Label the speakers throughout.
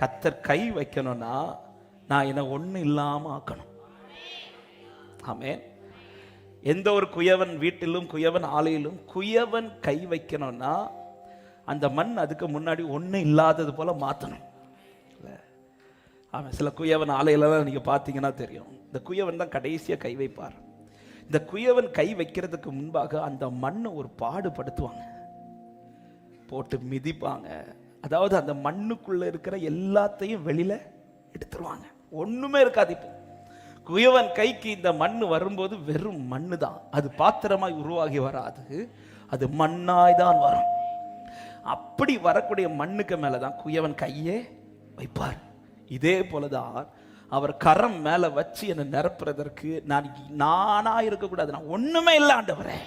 Speaker 1: கத்தர் கை வைக்கணும்னா நான் என்ன ஒன்றும் இல்லாமல் ஆக்கணும். ஆமென். எந்த ஒரு குயவன் வீட்டிலும் குயவன் ஆலையிலும் குயவன் கை வைக்கணும்னா அந்த மண் அதுக்கு முன்னாடி ஒன்றும் இல்லாதது போல மாற்றணும். ஆமாம், சில குயவன் ஆலையிலலாம் நீங்கள் பார்த்தீங்கன்னா தெரியும், இந்த குயவன் தான் கடைசியாக கை வைப்பார். இந்த குயவன் கை வைக்கிறதுக்கு முன்பாக அந்த மண்ணை ஒரு பாடுபடுத்துவாங்க, போட்டு மிதிப்பாங்க. அதாவது அந்த மண்ணுக்குள்ள இருக்கிற எல்லாத்தையும் வெளியில எடுத்துருவாங்க, ஒண்ணுமே இருக்காது. இப்போ குயவன் கைக்கு இந்த மண்ணு வரும்போது வெறும் மண்ணு தான், அது பாத்திரமாய் உருவாகி வராது, அது மண்ணாய் தான் வரும். அப்படி வரக்கூடிய மண்ணுக்கு மேலதான் குயவன் கையே வைப்பார். இதே போலதான் அவர் கரம் மேல வச்சு என்னை நிரப்புறதற்கு நானா இருக்கக்கூடாது. நான் ஒண்ணுமே இல்லை ஆண்டவரே,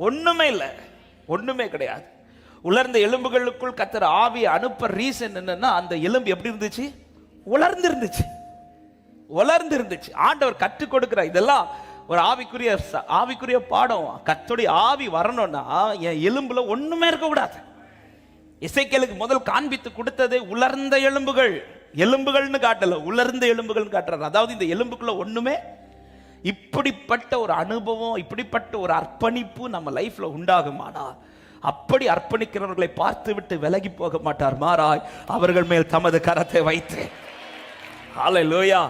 Speaker 1: ஒண்ணுமே இல்லை, ஒண்ணுமே கிடையாது. உலர்ந்த எலும்புகளுக்குள் கர்த்தர் ஆவியை அனுப்ப ரீசன் என்னன்னா, அந்த எலும்பு எப்படி இருந்துச்சு? உலர்ந்து இருந்துச்சு. ஆண்டவர் கற்றுக் கொடுக்கிறார். இதெல்லாம் ஒரு ஆவிக்குரிய பாடம். கர்த்தருடைய ஆவி வரணும்னா என் எலும்புல ஒண்ணுமே இருக்கக்கூடாது. எசேக்கியேலுக்கு முதல் காண்பித்து கொடுத்ததே உலர்ந்த எலும்புகள்னு காட்டல, உலர்ந்த எலும்புகள் காட்டுறாரு. அதாவது இந்த எலும்புக்குள்ள ஒண்ணுமே. இப்படிப்பட்ட ஒரு அனுபவம், இப்படிப்பட்ட ஒரு அர்ப்பணிப்பு நம்ம லைஃப்ல உண்டாகுமானா, அப்படி அர்ப்பணிக்கிறவர்களை பார்த்து விட்டு விலகி போக மாட்டார், மாறாய் அவர்கள் மேல் தமது கரத்தை வைத்து. ஹல்லேலூயா.